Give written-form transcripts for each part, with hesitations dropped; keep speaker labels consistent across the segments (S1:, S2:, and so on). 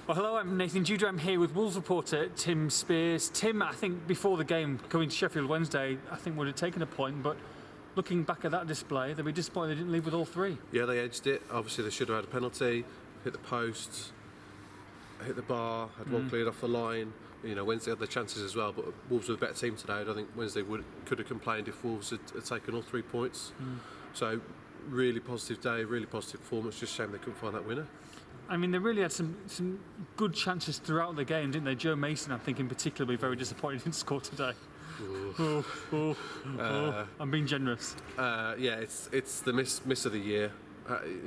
S1: Well, hello, I'm Nathan Judah. I'm here with Wolves reporter Tim Spiers. Tim, I think before the game, coming to Sheffield Wednesday, I think would have taken a point, but looking back at that display, they'll be disappointed they didn't leave with all three.
S2: Yeah, they edged it. Obviously, they should have had a penalty, hit the post, hit the bar, had one cleared off the line. You know, Wednesday had their chances as well, but Wolves were a better team today. I don't think Wednesday could have complained if Wolves had taken all 3 points. So, really positive day, really positive performance. Just shame they couldn't find that winner.
S1: I mean, they really had some good chances throughout the game, didn't they? Joe Mason, I think, in particular, will be very disappointed he didn't score today. I'm being generous.
S2: Yeah, it's the miss of the year.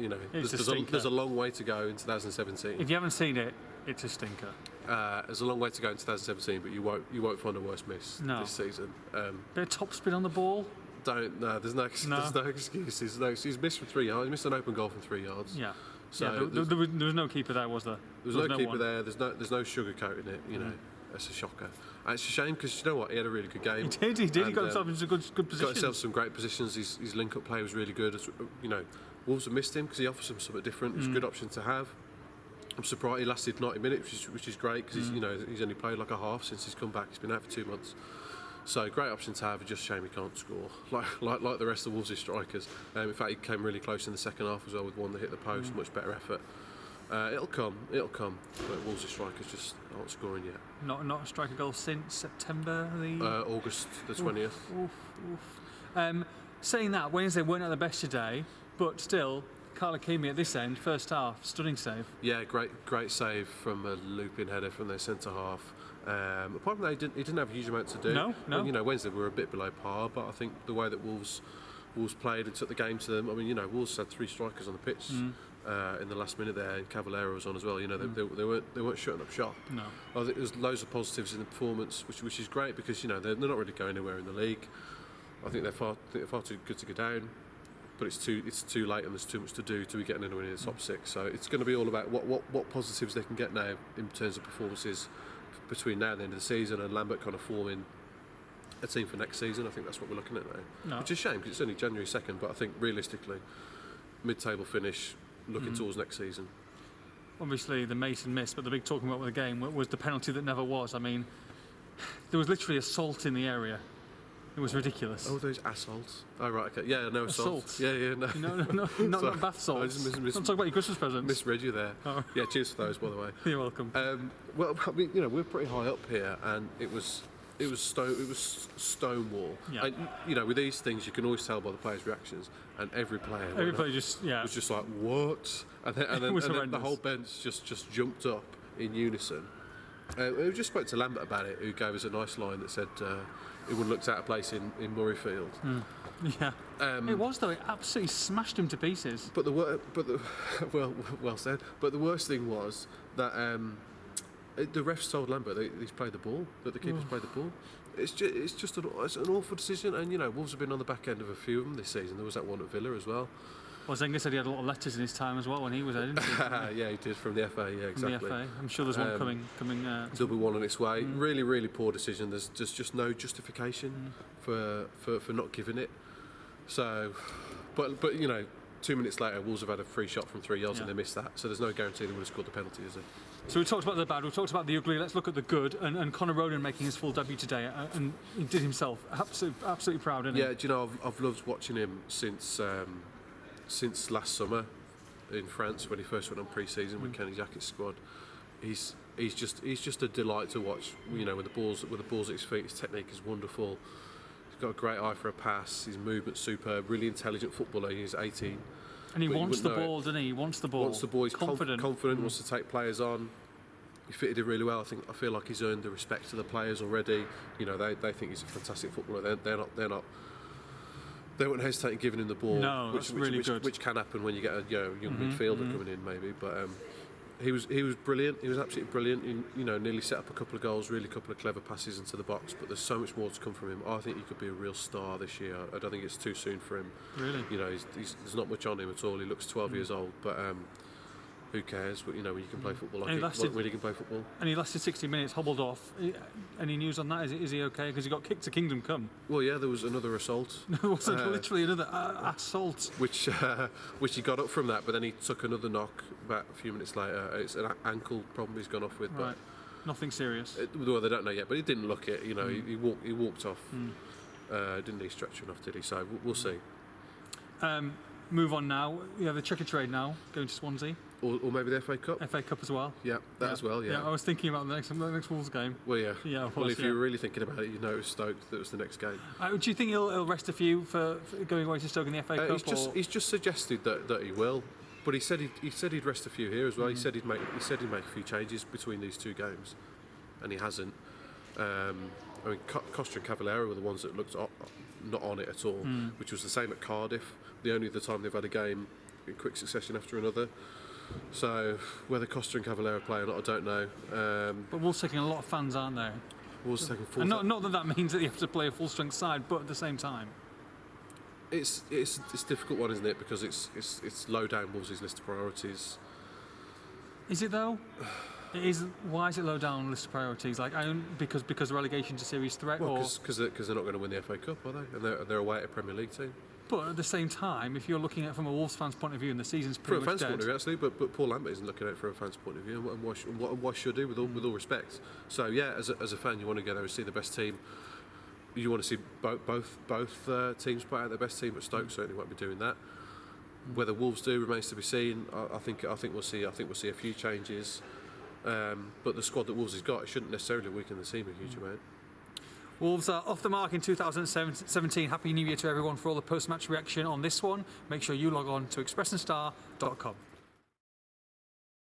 S2: You know, there's a long way to go in 2017.
S1: If you haven't seen it, it's a stinker.
S2: There's a long way to go in 2017, but you won't find a worse miss this season.
S1: Bit of topspin on the ball.
S2: There's no excuses. He's missed from 3 yards. He missed an open goal from 3 yards.
S1: Yeah.
S2: So
S1: yeah, there was no keeper there, was there?
S2: There was no keeper there. There's no sugarcoating it. You know, that's a shocker. And it's a shame because you know what, he had a really good game.
S1: He did. He got himself into good positions.
S2: Got himself some great positions. His link-up play was really good. You know, Wolves have missed him because he offers them something different. It's a good option to have. I'm surprised he lasted 90 minutes, which is great because he's only played like a half since he's come back. He's been out for 2 months. So great option to have. Just shame he can't score like the rest of Wolves' strikers. In fact, he came really close in the second half as well with one that hit the post. Much better effort. It'll come. But Wolves' strikers just aren't scoring yet.
S1: Not a striker goal since September
S2: August the 20th.
S1: Saying that, Wednesday weren't at the best today, but still, Carl Akimi at this end, first half, stunning save.
S2: Yeah, great save from a looping header from their centre half. Apart from that, he didn't have a huge amount to do.
S1: No.
S2: And, you know, Wednesday were a bit below par, but I think the way that Wolves played and took the game to them. I mean, you know, Wolves had 3 strikers on the pitch in the last minute there, and Cavallero was on as well. You know, they weren't shutting up shop.
S1: No.
S2: I think there's loads of positives in the performance, which is great because you know they're not really going anywhere in the league. I think they're far too good to go down. But it's too late and there's too much to do to be getting anyone in the top 6. So it's going to be all about what positives they can get now in terms of performances between now and the end of the season, and Lambert kind of forming a team for next season. I think that's what we're looking at now.
S1: No.
S2: Which is a shame because it's only January 2nd, but I think realistically, mid-table finish, looking towards next season.
S1: Obviously the Mason miss, but the big talking about with the game was the penalty that never was. I mean, there was literally assault in the area. It was ridiculous.
S2: Oh, those assaults. Oh, right, okay. Yeah, no assault. Yeah, no.
S1: No, not bath salts. Don't talk about your Christmas presents.
S2: Misread you there. Oh. Yeah, cheers for those, by the way.
S1: You're welcome.
S2: Well, I mean, you know, we're pretty high up here, and it was stonewall.
S1: Yeah.
S2: And, you know, with these things, you can always tell by the players' reactions, and every player was just like, what? And then the whole bench just jumped up in unison. We just spoke to Lambert about it, who gave us a nice line that said it wouldn't look out of place in Murrayfield.
S1: Yeah, it was though. It absolutely smashed him to pieces.
S2: But well said. But the worst thing was that the refs told Lambert that he's played the ball, that the keeper's played the ball. It's just an awful decision. And you know, Wolves have been on the back end of a few of them this season. There was that one at Villa as well.
S1: Well, Zenga said he had a lot of letters in his time as well when he was there, didn't he?
S2: Yeah, he did, from the FA, yeah, exactly.
S1: From the FA. I'm sure there's one coming.
S2: There'll be one on its way. Really, really poor decision. There's just no justification for not giving it. So, but you know, 2 minutes later, Wolves have had a free shot from 3 yards and they missed that. So there's no guarantee they would have scored the penalty, is there?
S1: So we talked about the bad, we talked about the ugly. Let's look at the good. And Conor Ronan making his full debut today, and he did himself absolutely proud, didn't he?
S2: Yeah, do you know, I've loved watching him since last summer in France when he first went on pre-season with Kenny Jackett's squad. He's just a delight to watch. You know, with the balls at his feet, his technique is wonderful. He's got a great eye for a pass. His movement's superb. Really intelligent footballer. He's 18.
S1: And he wants the ball, doesn't he? He wants the ball.
S2: He's confident. Wants to take players on. He fitted in really well. I feel like he's earned the respect of the players already. You know, they think he's a fantastic footballer. They wouldn't hesitate in giving him the ball.
S1: No, that's really good.
S2: Which can happen when you get a young midfielder coming in, maybe. But he was brilliant. He was absolutely brilliant. He, nearly set up a couple of goals, really a couple of clever passes into the box. But there's so much more to come from him. I think he could be a real star this year. I don't think it's too soon for him.
S1: Really?
S2: You know, there's not much on him at all. He looks 12 years old, but who cares? But, you know, when you can play football like
S1: And he lasted-
S2: when you can play football.
S1: And he lasted 60 minutes, hobbled off. Any news on that? Is he okay? Because he got kicked to Kingdom Come.
S2: Well, yeah, there was another assault.
S1: There was literally another assault.
S2: Which he got up from that, but then he took another knock about a few minutes later. It's an ankle problem he's gone off with,
S1: Right. Nothing serious.
S2: well, they don't know yet. But he didn't look it. You know, he walked off. Didn't he stretch enough? Did he? So we'll see.
S1: Move on now. You have the checker trade now, going to Swansea.
S2: Or maybe the FA Cup.
S1: FA Cup as well.
S2: Yeah, that as well. Yeah.
S1: I was thinking about the next Wolves game.
S2: Well, yeah.
S1: Yeah, of
S2: Well,
S1: course,
S2: if you were really thinking about it, you know it was Stoke that was the next game.
S1: Do you think he'll rest a few for going away to Stoke in the FA Cup?
S2: He's just suggested that he will, but he said he'd rest a few here as well. He said he'd make a few changes between these two games, and he hasn't. I mean, Costa and Cavallero were the ones that looked not on it at all, which was the same at Cardiff. The only other time they've had a game in quick succession after another. So whether Costa and Cavallero play or not, I don't know.
S1: But Wolves taking a lot of fans, aren't they?
S2: Wolves taking full.
S1: And not that means that you have to play a full strength side, but at the same time,
S2: it's a difficult one, isn't it? Because it's low down Wolves' list of priorities.
S1: is it though? It is. Why is it low down on the list of priorities? Like, because relegation to serious threat,
S2: Well,
S1: or
S2: because they're not going to win the FA Cup, are they? And they're away at a Premier League team.
S1: but at the same time, if you're looking at it from a Wolves fan's point of view, and the season's
S2: From
S1: pretty
S2: a
S1: much
S2: fan's point
S1: dead.
S2: of view, actually, but Paul Lambert isn't looking at it from a fan's point of view, and why should he? With all respect. So yeah, as a fan, you want to go there and see the best team. You want to see both teams play out their best team, but Stoke certainly won't be doing that. Whether Wolves do remains to be seen. I think we'll see a few changes, but the squad that Wolves has got, it shouldn't necessarily weaken the team a huge amount.
S1: Wolves are off the mark in 2017. Happy New Year to everyone for all the post-match reaction on this one. Make sure you log on to expressandstar.com.